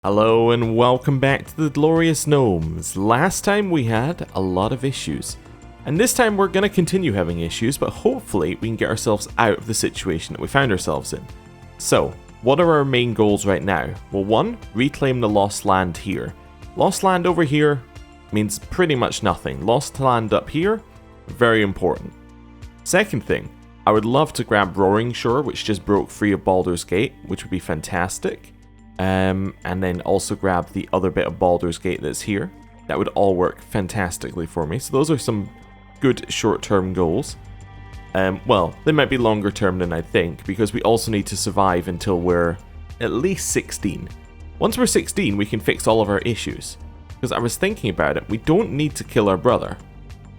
Hello and welcome back to the Glorious Gnomes. Last time we had a lot of issues, and this time we're going to continue having issues, but hopefully we can get ourselves out of the situation that we found ourselves in. So, what are our main goals right now? Well, one, reclaim the lost land here. Lost land over here means pretty much nothing. Lost land up here, very important. Second thing, I would love to grab Roaring Shore, which just broke free of Baldur's Gate, which would be fantastic. And then also grab the other bit of Baldur's Gate that's here. That would all work fantastically for me. So those are some good short-term goals. Well, they might be longer term than I think, because we also need to survive until we're at least 16. Once we're 16, we can fix all of our issues. Because I was thinking about it, we don't need to kill our brother.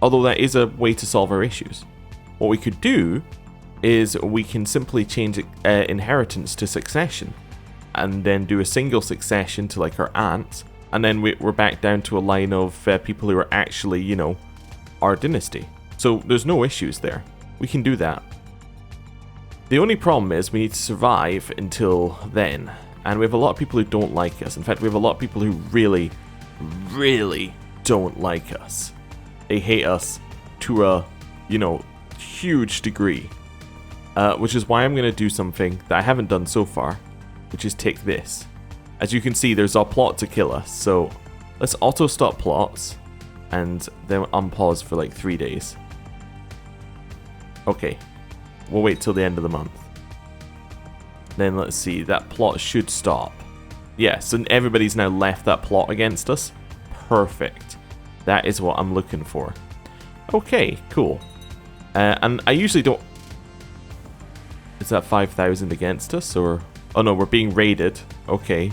Although that is a way to solve our issues. What we could do is we can simply change inheritance to succession. And then do a single succession to like our aunt, and then we're back down to a line of people who are actually, you know, our dynasty. So there's no issues there. We can do that. The only problem is we need to survive until then, and we have a lot of people who don't like us. In fact, we have a lot of people who really, really don't like us. They hate us to a, you know, huge degree. Which is why I'm going to do something that I haven't done so far, which is take this. As you can see, there's a plot to kill us, so let's auto stop plots and then unpause for like 3 days. Okay, we'll wait till the end of the month. Then let's see, that plot should stop. Yes, and everybody's now left that plot against us. Perfect. That is what I'm looking for. Okay, cool. And I usually don't... Is that 5,000 against us, or... Oh no, we're being raided. Okay.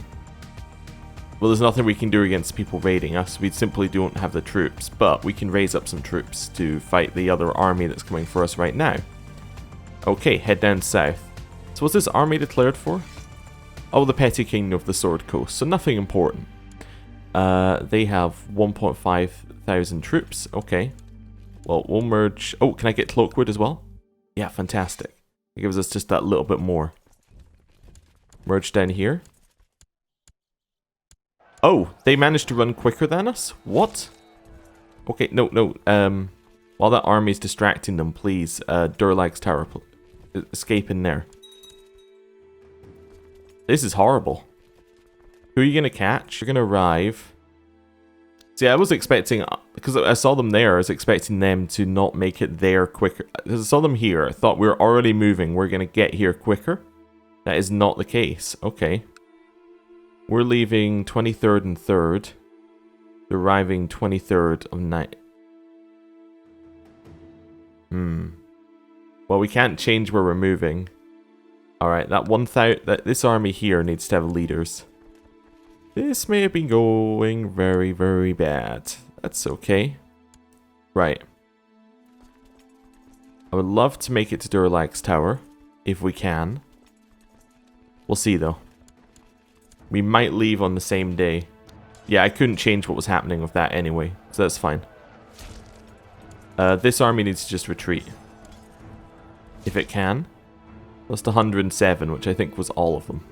Well, there's nothing we can do against people raiding us. We simply don't have the troops. But we can raise up some troops to fight the other army that's coming for us right now. Okay, head down south. So what's this army declared for? Oh, the Petty Kingdom of the Sword Coast. So nothing important. They have 1.5 thousand troops. Okay. Well, we'll merge... Oh, can I get Cloakwood as well? Yeah, fantastic. It gives us just that little bit more. Merge down here. Oh, they managed to run quicker than us? What? Okay, no. While that army's distracting them, please, Durlag's Tower, escape in there. This is horrible. Who are you gonna catch? You're gonna arrive. See, I was expecting, because I saw them there, I was expecting them to not make it there quicker. Because I saw them here, I thought we were already moving, we're gonna get here quicker. That is not the case. Okay. We're leaving 23rd and 3rd. Arriving 23rd of night. Well, we can't change where we're moving. Alright, this army here needs to have leaders. This may have been going very, very bad. That's okay. Right. I would love to make it to Durlag's Tower, if we can. We'll see, though. We might leave on the same day. Yeah, I couldn't change what was happening with that anyway, so that's fine. This army needs to just retreat. If it can. Lost 107, which I think was all of them.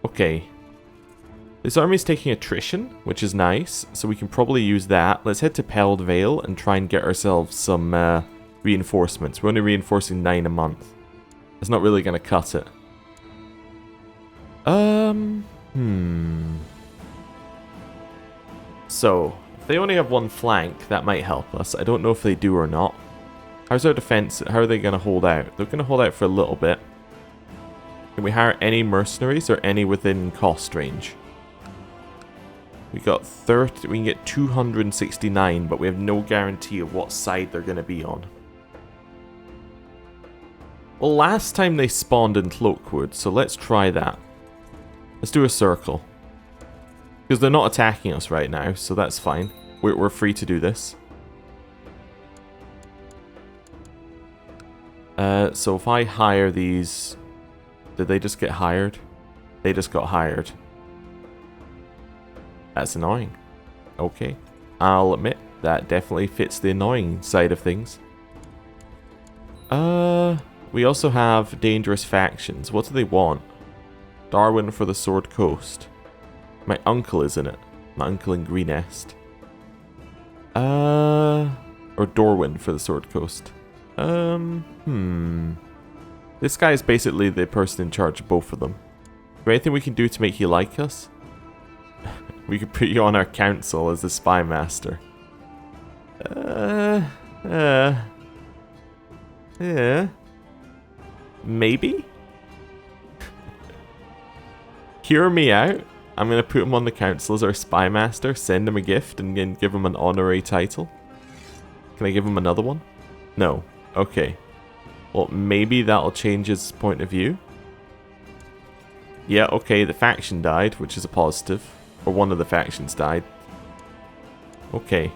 Okay. This army's taking attrition, which is nice, so we can probably use that. Let's head to Peld Vale and try and get ourselves some reinforcements. We're only reinforcing 9 a month. It's not really going to cut it. So, if they only have one flank, that might help us. I don't know if they do or not. How's our defense? How are they going to hold out? They're going to hold out for a little bit. Can we hire any mercenaries or any within cost range? We got 30, we can get 269, but we have no guarantee of what side they're going to be on. Well, last time they spawned in Cloakwood, so let's try that. Let's do a circle. Because they're not attacking us right now, so that's fine. We're free to do this. So if I hire these... Did they just get hired? They just got hired. That's annoying. Okay. I'll admit, that definitely fits the annoying side of things. We also have dangerous factions. What do they want? Darwin for the Sword Coast. My uncle is in it. My uncle in Greenest. Or Dorwyn for the Sword Coast. This guy is basically the person in charge of both of them. Is there anything we can do to make you like us? We could put you on our council as the spy master. Yeah. Maybe? Hear me out. I'm going to put him on the council as our spy master, send him a gift, and then give him an honorary title. Can I give him another one? No. Okay. Well, maybe that'll change his point of view. Yeah, okay, the faction died, which is a positive. Or one of the factions died. Okay.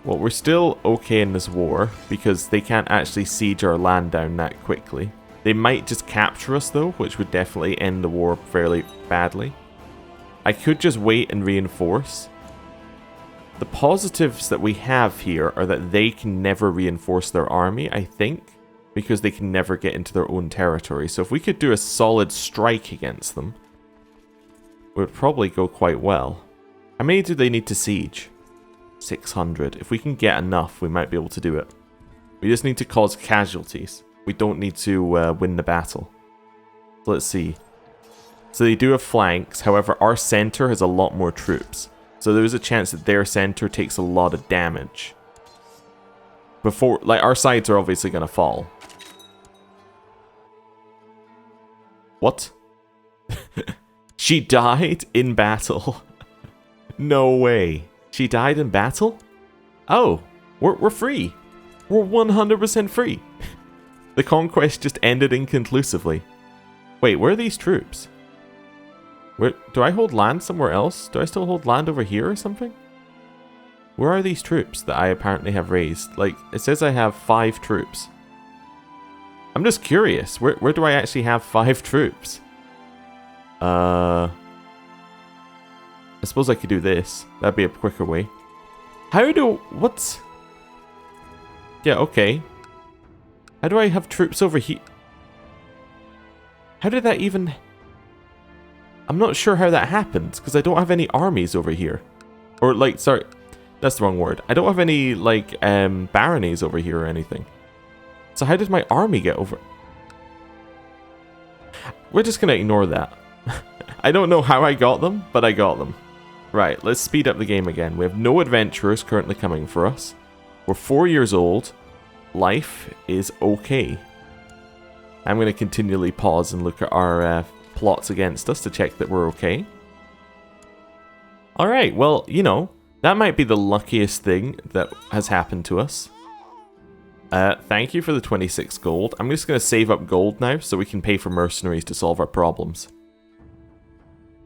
Well, we're still okay in this war, because they can't actually siege our land down that quickly. They might just capture us, though, which would definitely end the war fairly badly. I could just wait and reinforce. The positives that we have here are that they can never reinforce their army, I think, because they can never get into their own territory. So if we could do a solid strike against them, it would probably go quite well. How many do they need to siege? 600. If we can get enough, we might be able to do it. We just need to cause casualties. We don't need to win the battle. So let's see. So they do have flanks, however our center has a lot more troops. So there is a chance that their center takes a lot of damage. Before, like, our sides are obviously going to fall. What? She died in battle? No way. She died in battle? Oh, we're free. We're 100% free. The conquest just ended inconclusively. Wait, where are these troops? Where, do I hold land somewhere else? Do I still hold land over here or something? Where are these troops that I apparently have raised? Like, it says I have 5 troops. I'm just curious. Where do I actually have 5 troops? I suppose I could do this. That'd be a quicker way. How do... What? Yeah, okay. How do I have troops over here? How did that even... I'm not sure how that happened, because I don't have any armies over here. Or, like, sorry, that's the wrong word. I don't have any, like, baronies over here or anything. So how did my army get over... We're just going to ignore that. I don't know how I got them, but I got them. Right, let's speed up the game again. We have no adventurers currently coming for us. We're 4 years old. Life is okay. I'm going to continually pause and look at our plots against us to check that we're okay. Alright, well, you know, that might be the luckiest thing that has happened to us. Thank you for the 26 gold. I'm just going to save up gold now so we can pay for mercenaries to solve our problems.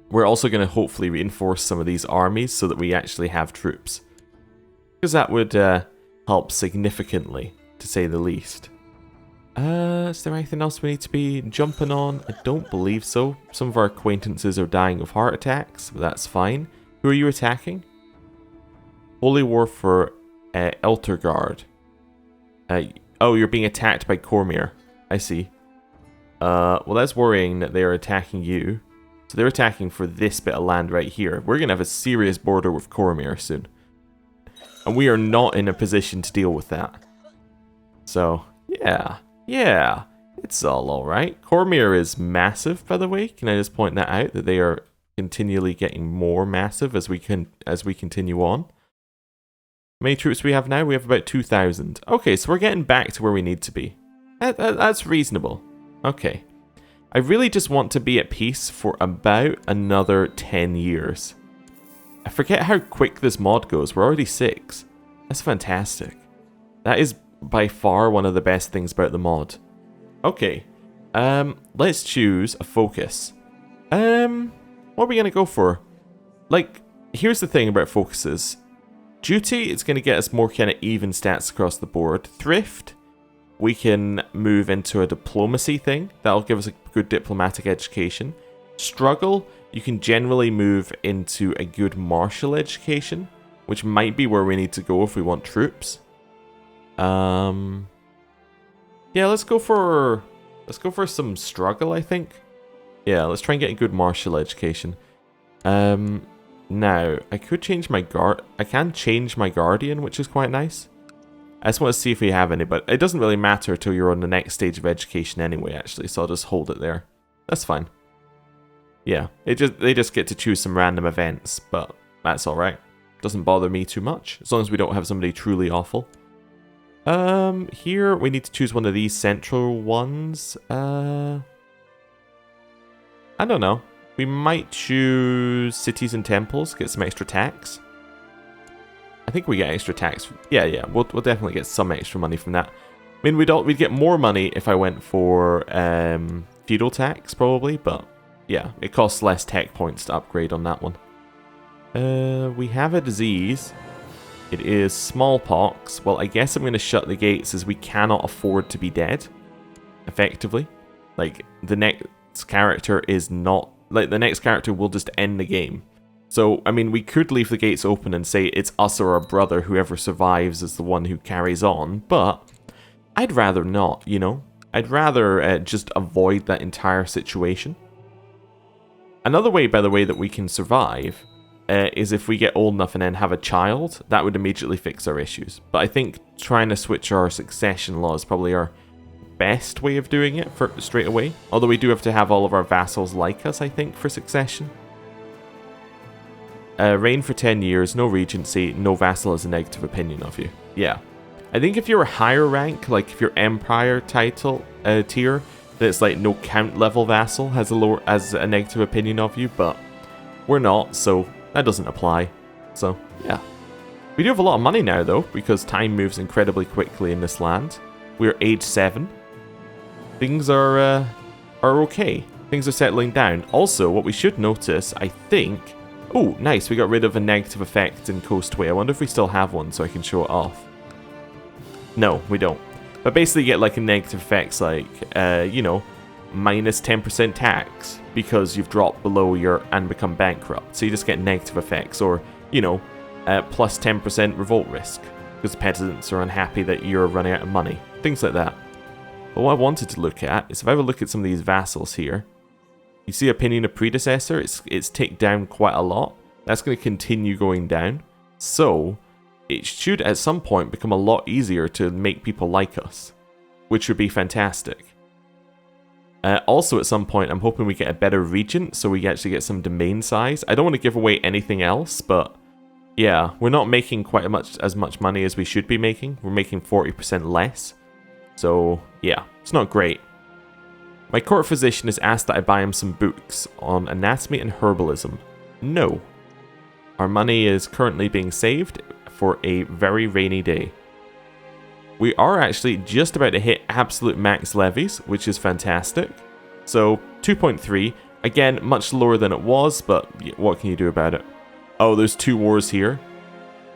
We're also going to hopefully reinforce some of these armies so that we actually have troops. Because that would help significantly, to say the least. Is there anything else we need to be jumping on? I don't believe so. Some of our acquaintances are dying of heart attacks, but that's fine. Who are you attacking? Holy War for Eltergard. Oh, you're being attacked by Cormyr. I see. Well, that's worrying that they are attacking you. So they're attacking for this bit of land right here. We're going to have a serious border with Cormyr soon. And we are not in a position to deal with that. So, yeah, it's all alright. Cormyr is massive, by the way. Can I just point that out, that they are continually getting more massive as we continue on. How many troops do we have now? We have about 2,000. Okay, so we're getting back to where we need to be. That's reasonable. Okay. I really just want to be at peace for about another 10 years. I forget how quick this mod goes. We're already 6. That's fantastic. That is by far one of the best things about the mod. Okay. Let's choose a focus. What are we going to go for? Like, here's the thing about focuses. Duty, it's going to get us more kind of even stats across the board. Thrift, we can move into a diplomacy thing. That'll give us a good diplomatic education. Struggle, you can generally move into a good martial education, which might be where we need to go if we want troops. Yeah, let's go for some struggle, I think. Yeah, let's try and get a good martial education. Now, I could change my I can change my guardian, which is quite nice. I just want to see if we have any, but it doesn't really matter until you're on the next stage of education anyway, actually, so I'll just hold it there. That's fine. Yeah, they just get to choose some random events, but that's alright. Doesn't bother me too much, as long as we don't have somebody truly awful. Here we need to choose one of these central ones. I don't know. We might choose cities and temples, get some extra tax. I think we get extra tax. Yeah, we'll definitely get some extra money from that. I mean, we'd get more money if I went for feudal tax, probably, but yeah, it costs less tech points to upgrade on that one. We have a disease. It is smallpox. Well, I guess I'm going to shut the gates as we cannot afford to be dead, effectively. Like, the next character is not... Like, the next character will just end the game. So, I mean, we could leave the gates open and say it's us or our brother, whoever survives is the one who carries on, but I'd rather not, you know? I'd rather just avoid that entire situation. Another way, by the way, that we can survive is if we get old enough and then have a child. That would immediately fix our issues. But I think trying to switch our succession law is probably our best way of doing it for straight away. Although we do have to have all of our vassals like us, I think, for succession. Reign for 10 years, no regency, no vassal has a negative opinion of you. Yeah. I think if you're a higher rank, like if you're Empire title tier, then it's like no count level vassal has a negative opinion of you, but we're not, so that doesn't apply. So, yeah. We do have a lot of money now, though, because time moves incredibly quickly in this land. We're age 7. Things are okay. Things are settling down. Also, what we should notice, I think... Oh, nice, we got rid of a negative effect in Coastway. I wonder if we still have one so I can show it off. No, we don't. But basically you get like a negative effects like, you know, minus 10% tax because you've dropped below your and become bankrupt. So you just get negative effects, or, you know, plus 10% revolt risk because the peasants are unhappy that you're running out of money. Things like that. But what I wanted to look at is if I have a look at some of these vassals here, you see opinion of predecessor, it's ticked down quite a lot. That's going to continue going down. So it should at some point become a lot easier to make people like us, which would be fantastic. Also at some point I'm hoping we get a better regent so we actually get some domain size. I don't want to give away anything else, but yeah, we're not making quite as much money as we should be making. We're making 40% less. So yeah, it's not great. My court physician has asked that I buy him some books on anatomy and herbalism. No. Our money is currently being saved for a very rainy day. We are actually just about to hit absolute max levies, which is fantastic. So, 2.3. Again, much lower than it was, but what can you do about it? Oh, there's 2 wars here.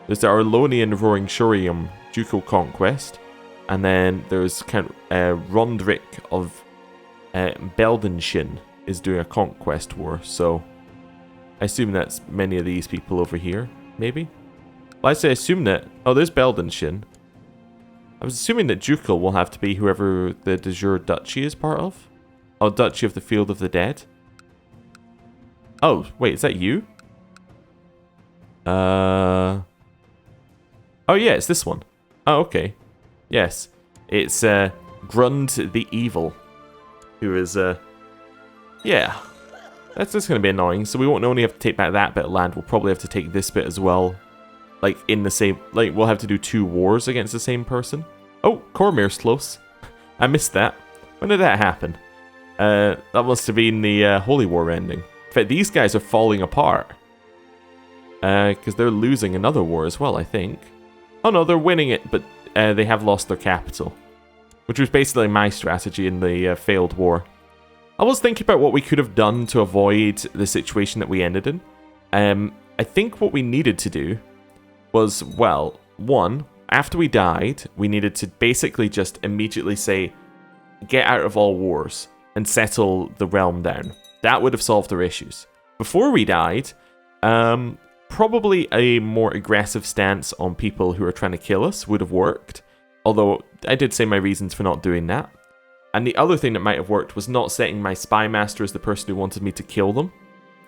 There's the Arlonian Roaring Shurium Ducal Conquest. And then there's Count Rondrick of Beldenshin is doing a conquest war, so I assume that's many of these people over here, maybe? Well, I assume that... Oh, there's Beldenshin. I was assuming that Ducal will have to be whoever the de jure duchy is part of. Oh, Duchy of the Field of the Dead. Oh, wait, is that you? Oh yeah, it's this one. Oh, okay. Yes. It's Grund the Evil. Who is, yeah. That's just going to be annoying. So we won't only have to take back that bit of land, we'll probably have to take this bit as well. Like, in the same... Like, we'll have to do 2 wars against the same person. Oh, Cormyr's close. I missed that. When did that happen? That must have been the Holy War ending. In fact, these guys are falling apart. Because they're losing another war as well, I think. Oh no, they're winning it, but they have lost their capital. Which was basically my strategy in the failed war. I was thinking about what we could have done to avoid the situation that we ended in. I think what we needed to do was, well, one, after we died, we needed to basically just immediately say, get out of all wars and settle the realm down. That would have solved our issues. Before we died, probably a more aggressive stance on people who are trying to kill us would have worked. Although, I did say my reasons for not doing that. And the other thing that might have worked was not setting my spy master as the person who wanted me to kill them.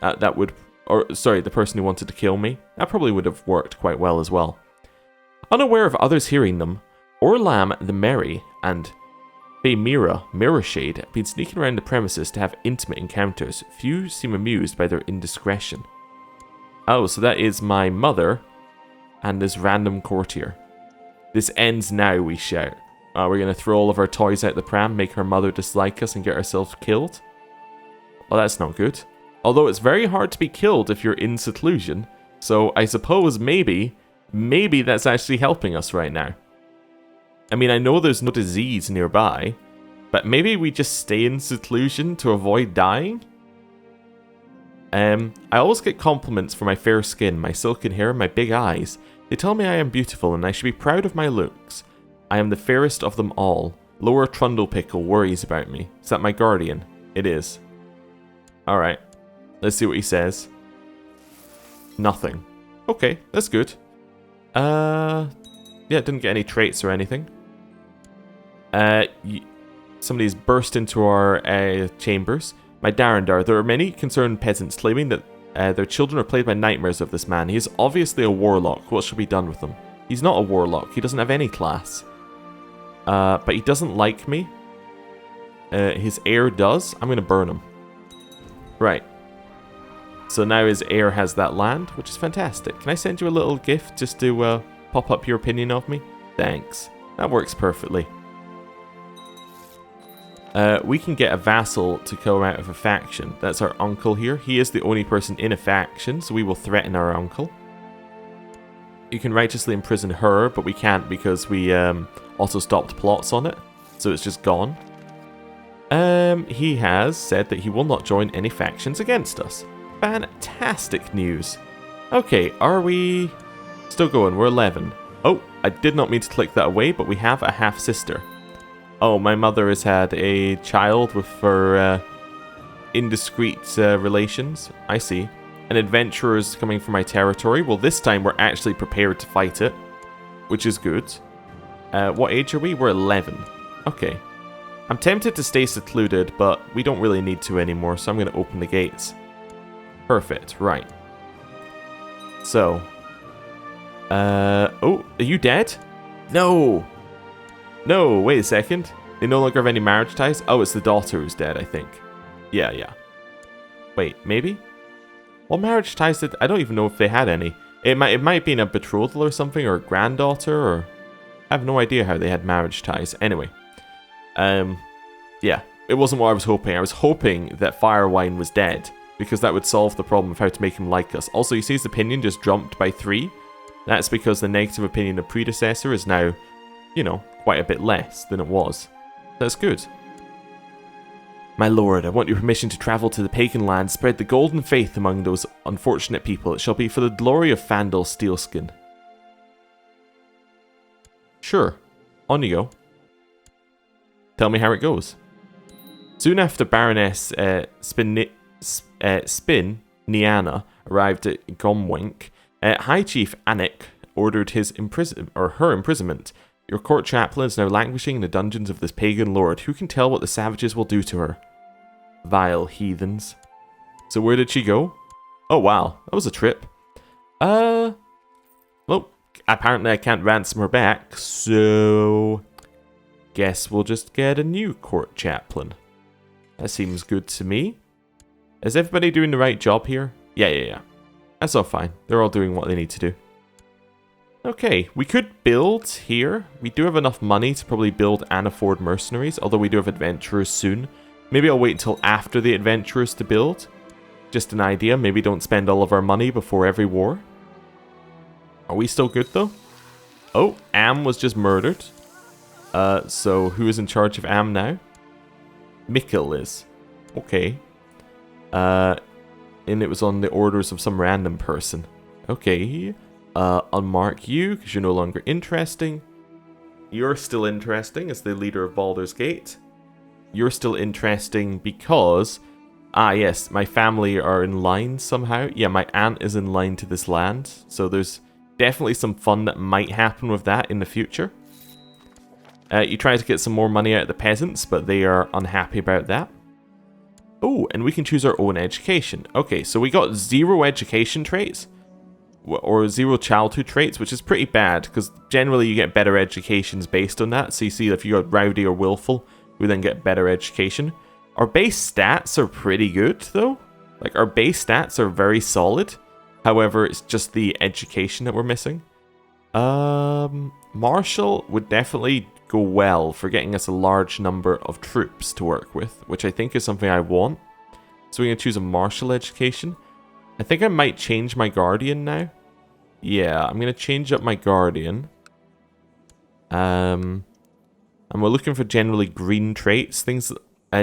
That would or sorry, the person who wanted to kill me. That probably would have worked quite well as well. Unaware of others hearing them, Orlam the Merry and Faemira Mirrorshade have been sneaking around the premises to have intimate encounters. Few seem amused by their indiscretion. Oh, so that is my mother and this random courtier. This ends now, we shout. We're going to throw all of our toys out the pram, make her mother dislike us, and get ourselves killed? Well, that's not good. Although it's very hard to be killed if you're in seclusion, so I suppose maybe that's actually helping us right now. I mean, I know there's no disease nearby, but maybe we just stay in seclusion to avoid dying? I always get compliments for my fair skin, my silken hair, and my big eyes. They tell me I am beautiful and I should be proud of my looks. I am the fairest of them all. Lower Trundlepickle worries about me. Is that my guardian? It is. Alright. Let's see what he says. Nothing. Okay, that's good. Yeah, didn't get any traits or anything. Somebody's burst into our chambers. My Darandar, there are many concerned peasants claiming that their children are plagued by nightmares of this man. He is obviously a warlock. What should be done with him? He's not a warlock. He doesn't have any class. But he doesn't like me. His heir does. I'm going to burn him. Right. So now his heir has that land, which is fantastic. Can I send you a little gift just to pop up your opinion of me? Thanks. That works perfectly. We can get a vassal to come out of a faction. That's our uncle here. He is the only person in a faction, so we will threaten our uncle. You can righteously imprison her, but we can't because we also stopped plots on it. So it's just gone. He has said that he will not join any factions against us. Fantastic news. Okay, are we still going? We're 11. Oh, I did not mean to click that away, but we have a half-sister. Oh, my mother has had a child with her indiscreet relations. I see. An adventurer is coming from my territory. Well, this time we're actually prepared to fight it, which is good. What age are we? We're 11. Okay. I'm tempted to stay secluded, but we don't really need to anymore, so I'm going to open the gates. Perfect. Right. So. Oh, are you dead? No! No, wait a second. They no longer have any marriage ties? Oh, it's the daughter who's dead, I think. Yeah. Wait, maybe? Well, marriage ties did... I don't even know if they had any. It might have been a betrothal or something, or a granddaughter, or... I have no idea how they had marriage ties. Anyway. Yeah. It wasn't what I was hoping. I was hoping that Firewine was dead, because that would solve the problem of how to make him like us. Also, you see his opinion just jumped by 3. That's because the negative opinion of predecessor is now, you know, quite a bit less than it was. That's good. My lord, I want your permission to travel to the pagan land, spread the golden faith among those unfortunate people. It shall be for the glory of Fandal Steelskin. Sure. On you go. Tell me how it goes. Soon after Baroness Spin Niana arrived at Gomwink, High Chief Anik ordered her imprisonment. Your court chaplain is now languishing in the dungeons of this pagan lord. Who can tell what the savages will do to her? Vile heathens. So where did she go? Oh wow, that was a trip. Well, apparently I can't ransom her back, so... guess we'll just get a new court chaplain. That seems good to me. Is everybody doing the right job here? Yeah. That's all fine. They're all doing what they need to do. Okay, we could build here. We do have enough money to probably build and afford mercenaries, although we do have adventurers soon. Maybe I'll wait until after the adventurers to build. Just an idea. Maybe don't spend all of our money before every war. Are we still good though? Oh, Am was just murdered. So who is in charge of Am now? Mikkel is. Okay. And it was on the orders of some random person. Okay. Unmark you, because you're no longer interesting. You're still interesting as the leader of Baldur's Gate. You're still interesting because... ah, yes, my family are in line somehow. Yeah, my aunt is in line to this land. So there's definitely some fun that might happen with that in the future. You try to get some more money out of the peasants, but they are unhappy about that. Oh, and we can choose our own education. Okay, so we got 0 education traits. Or 0 childhood traits, which is pretty bad, because generally you get better educations based on that. So you see if you got rowdy or willful, we then get better education. Our base stats are pretty good, though. Like, our base stats are very solid. However, it's just the education that we're missing. Marshal would definitely go well for getting us a large number of troops to work with, which I think is something I want. So we're going to choose a martial education. I think I might change my guardian now. Yeah, I'm going to change up my guardian. And we're looking for generally green traits. Things.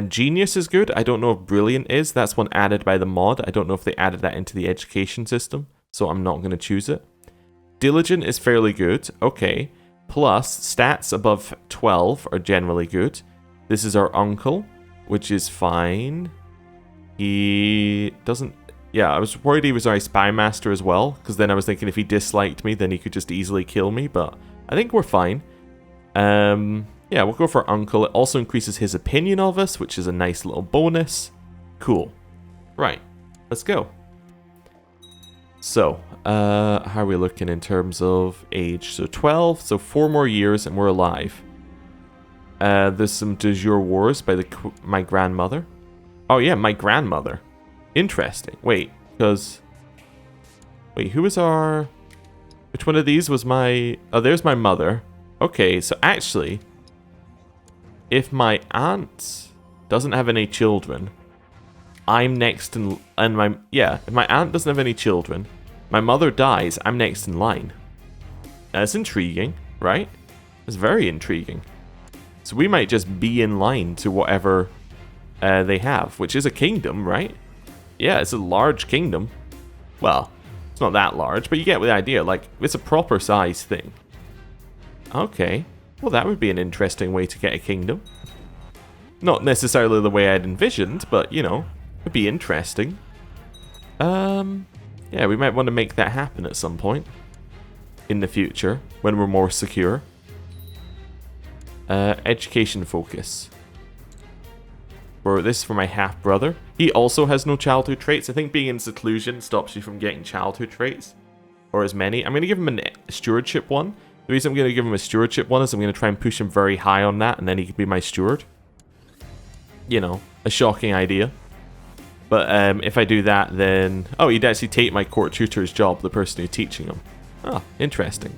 Genius is good. I don't know if brilliant is. That's one added by the mod. I don't know if they added that into the education system. So I'm not going to choose it. Diligent is fairly good. Okay. Plus, stats above 12 are generally good. This is our uncle, which is fine. He doesn't... Yeah, I was worried he was our spy master as well, because then I was thinking if he disliked me, then he could just easily kill me, but I think we're fine. Yeah, we'll go for uncle. It also increases his opinion of us, which is a nice little bonus. Cool. Right, let's go. So, how are we looking in terms of age? So 12, so 4 more years and we're alive. There's some de jure wars by my grandmother. Oh yeah, my grandmother. Interesting. Wait, because... Wait, who was our... Which one of these was my... Oh, there's my mother. Okay, so actually... If my aunt doesn't have any children... I'm next in... And my... Yeah, if my aunt doesn't have any children... My mother dies, I'm next in line. That's intriguing, right? It's very intriguing. So we might just be in line to whatever they have, which is a kingdom, right? Yeah, it's a large kingdom. Well, it's not that large, but you get the idea. Like, it's a proper size thing. Okay. Well, that would be an interesting way to get a kingdom. Not necessarily the way I'd envisioned, but, you know, it'd be interesting. Yeah, we might want to make that happen at some point. In the future, when we're more secure. Education focus. This is for my half-brother. He also has no childhood traits. I think being in seclusion stops you from getting childhood traits. Or as many. I'm going to give him a stewardship one. The reason I'm going to give him a stewardship one is I'm going to try and push him very high on that, and then he can be my steward. You know, a shocking idea. But if I do that, then... Oh, he'd actually take my court tutor's job, the person who's teaching him. Ah, interesting.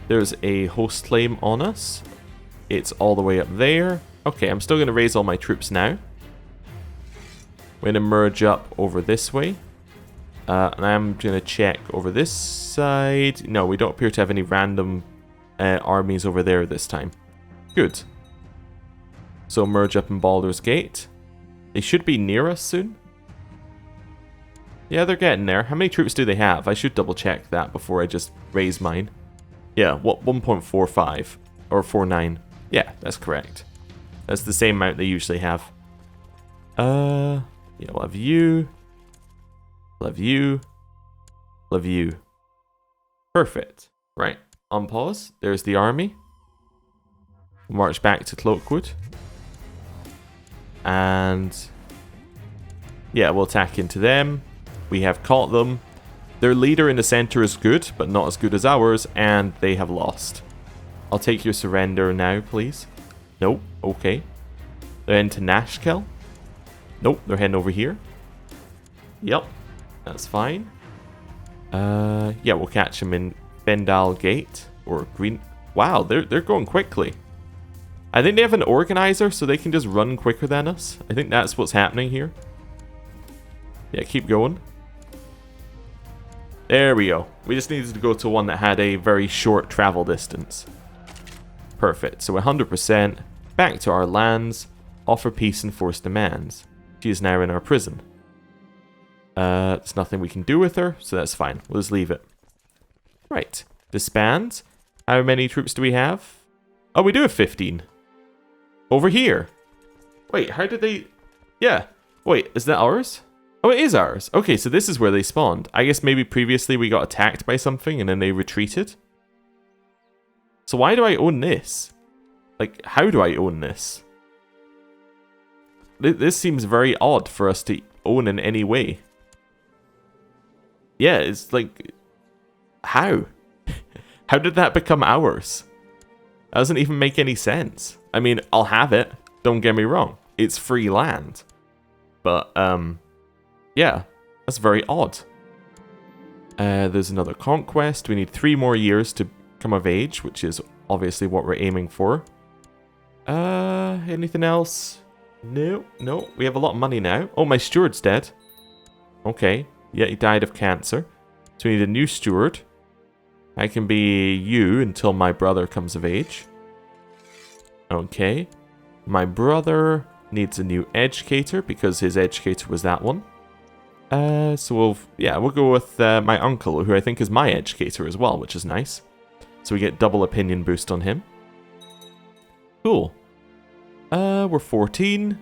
There's a host claim on us. It's all the way up there. Okay, I'm still going to raise all my troops now. We're going to merge up over this way. And I'm going to check over this side. No, we don't appear to have any random armies over there this time. Good. So merge up in Baldur's Gate. They should be near us soon. Yeah, they're getting there. How many troops do they have? I should double check that before I just raise mine. Yeah, what, 1.45 or 49. Yeah, that's correct. That's the same amount they usually have. Yeah, we'll have you. We'll have you. We'll have you. Perfect. Right, on pause. There's the army. We'll march back to Cloakwood. And yeah, we'll attack into them. We have caught them. Their leader in the center is good, but not as good as ours, and they have lost. I'll take your surrender now, please. Nope, okay. They're into Nashkel. Nope, they're heading over here. Yep, that's fine. Yeah, we'll catch them in Bendal Gate or Green. Wow, they're going quickly. I think they have an organizer, so they can just run quicker than us. I think that's what's happening here. Yeah, keep going. There we go. We just needed to go to one that had a very short travel distance. Perfect. So 100%. Back to our lands. Offer peace and force demands. She is now in our prison. There's nothing we can do with her, so that's fine. We'll just leave it. Right. Disband. How many troops do we have? Oh, we do have 15. Over here. Wait, how did they... Yeah. Wait, is that ours? Oh, it is ours. Okay, so this is where they spawned. I guess maybe previously we got attacked by something and then they retreated. So why do I own this? Like, how do I own this? This seems very odd for us to own in any way. Yeah, it's like... How? How did that become ours? That doesn't even make any sense. I mean, I'll have it. Don't get me wrong. It's free land. But, yeah. That's very odd. There's another conquest. We need 3 more years to come of age, which is obviously what we're aiming for. Anything else? No, no. We have a lot of money now. Oh, my steward's dead. Okay. Yeah, he died of cancer. So we need a new steward. I can be you until my brother comes of age. Okay. My brother needs a new educator because his educator was that one. So we'll go with my uncle, who I think is my educator as well, which is nice. So we get double opinion boost on him. Cool. We're 14.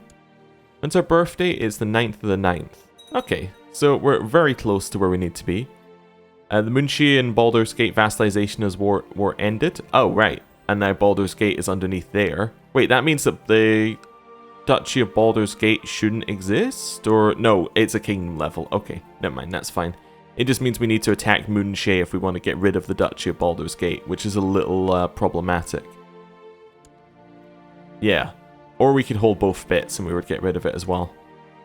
When's our birthday? It's the 9th of the 9th. Okay, so we're very close to where we need to be. The Munshi and Baldur's Gate vassalization as war ended. Oh, right. And now Baldur's Gate is underneath there. Wait, that means that the Duchy of Baldur's Gate shouldn't exist? Or, no, it's a kingdom level. Okay, never mind, that's fine. It just means we need to attack Munshi if we want to get rid of the Duchy of Baldur's Gate, which is a little problematic. Yeah. Or we could hold both bits and we would get rid of it as well.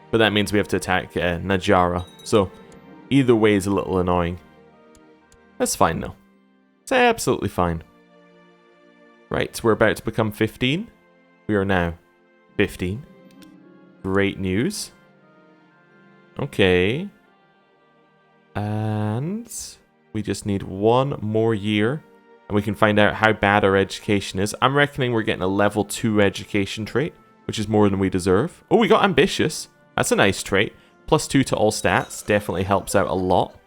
But that means we have to attack Najara. So, either way is a little annoying. That's fine though. It's absolutely fine. Right, we're about to become 15. We are now 15. Great news. Okay. And we just need 1 more year. And we can find out how bad our education is. I'm reckoning we're getting a level 2 education trait, which is more than we deserve. Oh, we got ambitious. That's a nice trait. +2 to all stats. Definitely helps out a lot.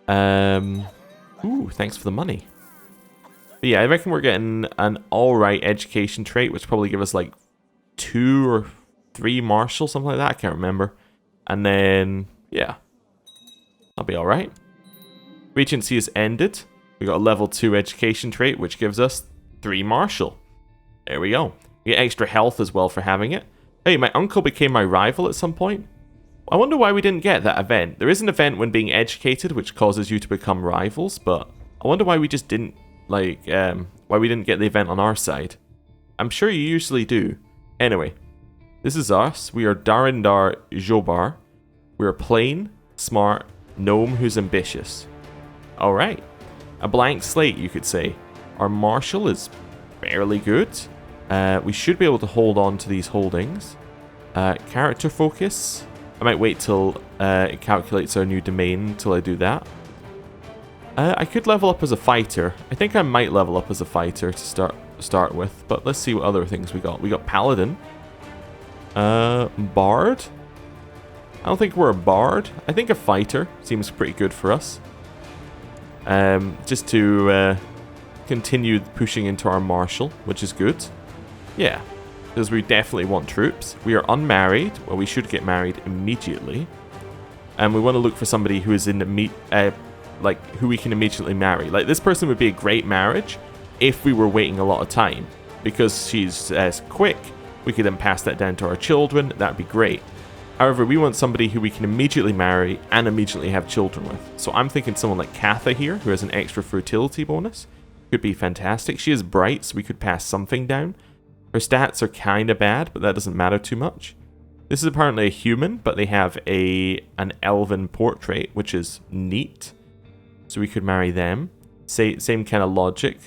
Ooh, thanks for the money. But yeah, I reckon we're getting an alright education trait, which probably give us like 2 or 3 martial, something like that. I can't remember. And then, yeah. That'll be alright. Regency is ended. We got a level 2 education trait, which gives us 3 martial. There we go. We get extra health as well for having it. Hey, my uncle became my rival at some point. I wonder why we didn't get that event. There is an event when being educated, which causes you to become rivals, but I wonder why we just didn't, like, why we didn't get the event on our side. I'm sure you usually do. Anyway, this is us. We are Darindar Jobar. We are plain, smart, gnome who's ambitious. Alright. A blank slate, you could say. Our martial is fairly good. We should be able to hold on to these holdings. Character focus. I might wait till it calculates our new domain until I do that. I could level up as a fighter. I think I might level up as a fighter to start with. But let's see what other things we got. We got Paladin. Bard. I don't think we're a bard. I think a fighter seems pretty good for us. Just to continue pushing into our martial, which is good. Yeah, because we definitely want troops. We are unmarried. Well, we should get married immediately. And we want to look for somebody who is in the who we can immediately marry. Like, this person would be a great marriage if we were waiting a lot of time. Because she's quick, we could then pass that down to our children. That'd be great. However, we want somebody who we can immediately marry and immediately have children with. So I'm thinking someone like Katha here, who has an extra fertility bonus. Could be fantastic. She is bright, so we could pass something down. Her stats are kind of bad, but that doesn't matter too much. This is apparently a human, but they have an elven portrait, which is neat. So we could marry them. Same kind of logic.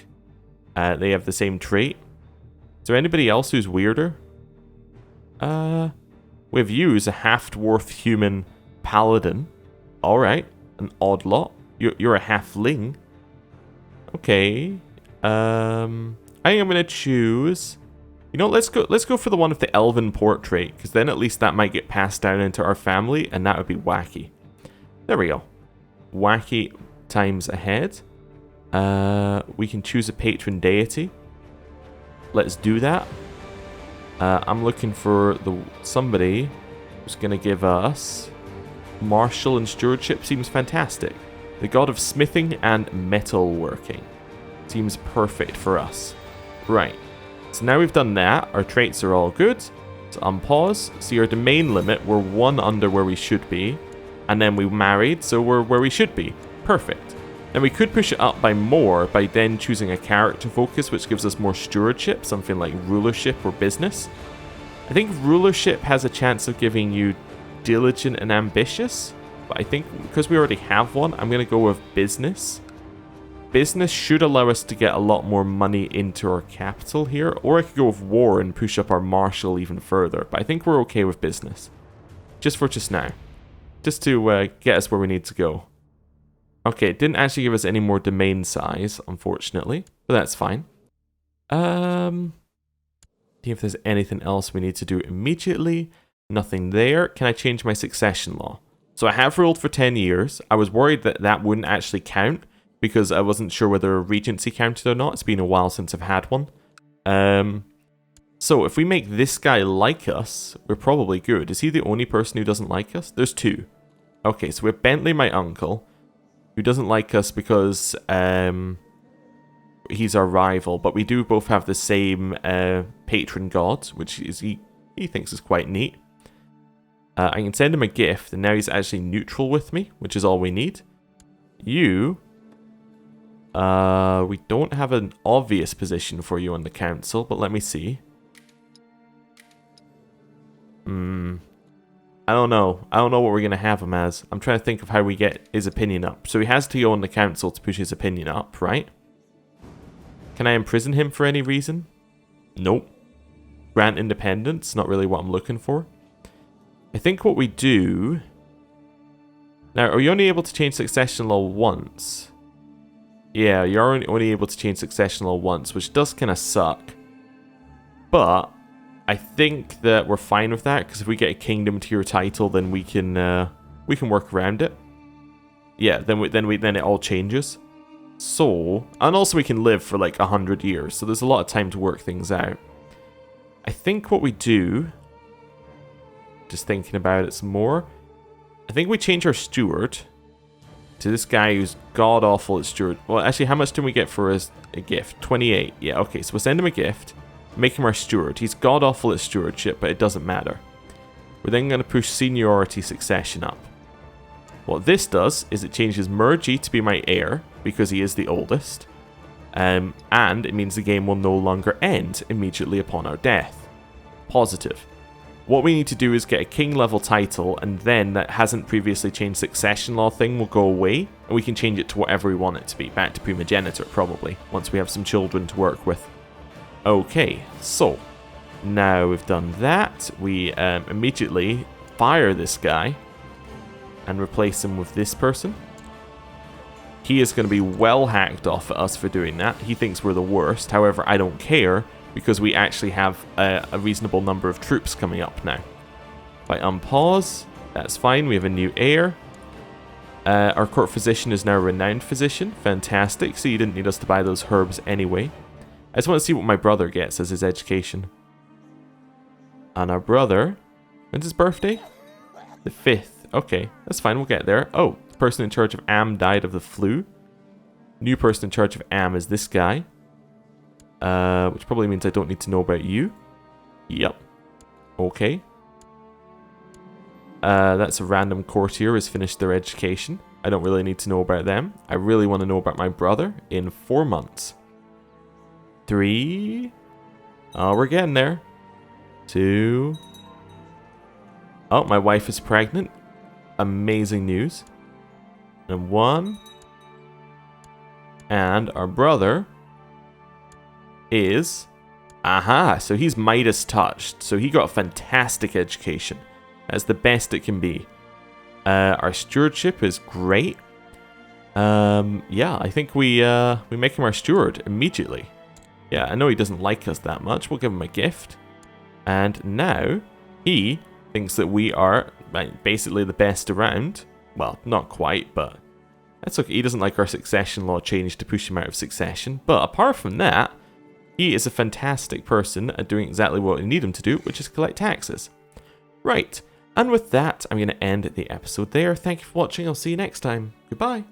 They have the same trait. Is there anybody else who's weirder? We have you as a half-dwarf human paladin. Alright. An odd lot. You're a halfling. Okay. I think I'm going to choose... You know, let's go for the one with the elven portrait, because then at least that might get passed down into our family, and that would be wacky. There we go. Wacky times ahead. We can choose a patron deity. Let's do that. I'm looking for somebody who's going to give us martial and stewardship. Seems fantastic. The god of smithing and metalworking. Seems perfect for us. Right. So now we've done that. Our traits are all good. Let's So unpause. See our domain limit, we're 1 under where we should be. And then we married, so we're where we should be. Perfect. And we could push it up by more by then choosing a character focus, which gives us more stewardship, something like rulership or business. I think rulership has a chance of giving you diligent and ambitious, but I think because we already have one, I'm going to go with business. Business should allow us to get a lot more money into our capital here, or I could go with war and push up our martial even further, but I think we're okay with business. Just for just now. Just to get us where we need to go. Okay, it didn't actually give us any more domain size, unfortunately, but that's fine. See if there's anything else we need to do immediately. Nothing there. Can I change my succession law? So I have ruled for 10 years. I was worried that that wouldn't actually count because I wasn't sure whether Regency counted or not. It's been a while since I've had one. So if we make this guy like us, we're probably good. Is he the only person who doesn't like us? There's 2. Okay, so we have Bentley, my uncle, who doesn't like us because he's our rival, but we do both have the same patron god, which is he thinks is quite neat. I can send him a gift, and now he's actually neutral with me, which is all we need. You, we don't have an obvious position for you on the council, but let me see. I don't know. I don't know what we're going to have him as. I'm trying to think of how we get his opinion up. So he has to go on the council to push his opinion up, right? Can I imprison him for any reason? Nope. Grant independence, not really what I'm looking for. I think what we do... Now, are you only able to change succession law once? Yeah, you're only able to change succession law once, which does kind of suck. But I think that we're fine with that, because if we get a kingdom to your title, then we can work around it. Yeah, then it all changes. So, and also we can live for like 100 years, so there's a lot of time to work things out. I think what we do, just thinking about it some more, I think we change our steward to this guy who's god-awful at steward. Well, actually, how much do we get for a gift? 28. Yeah, okay, so we'll send him a gift, make him our steward. He's god-awful at stewardship, but it doesn't matter. We're then going to push seniority succession up. What this does is it changes Mergy to be my heir, because he is the oldest. And it means the game will no longer end immediately upon our death. Positive. What we need to do is get a king level title, and then that hasn't previously changed succession law thing will go away, and we can change it to whatever we want it to be. Back to primogenitor, probably, once we have some children to work with. Okay, so now we've done that. We immediately fire this guy and replace him with this person. He is going to be well hacked off at us for doing that. He thinks we're the worst. However, I don't care, because we actually have a reasonable number of troops coming up now. If I unpause, that's fine. We have a new heir. Our court physician is now a renowned physician. Fantastic. So you didn't need us to buy those herbs anyway. I just want to see what my brother gets as his education. And our brother, when's his birthday? The 5th. Okay, that's fine. We'll get there. Oh, the person in charge of Am died of the flu. New person in charge of Am is this guy. Which probably means I don't need to know about you. Yep. Okay. That's a random courtier has finished their education. I don't really need to know about them. I really want to know about my brother in 4 months. 3. Oh, we're getting there. 2. Oh, my wife is pregnant. Amazing news. And 1. And our brother is... Aha, so he's Midas touched. So he got a fantastic education. That's the best it can be. Our stewardship is great. Yeah, I think we make him our steward immediately. Yeah, I know he doesn't like us that much. We'll give him a gift. And now he thinks that we are basically the best around. Well, not quite, but that's okay. He doesn't like our succession law change to push him out of succession. But apart from that, he is a fantastic person at doing exactly what we need him to do, which is collect taxes. Right, and with that, I'm going to end the episode there. Thank you for watching. I'll see you next time. Goodbye.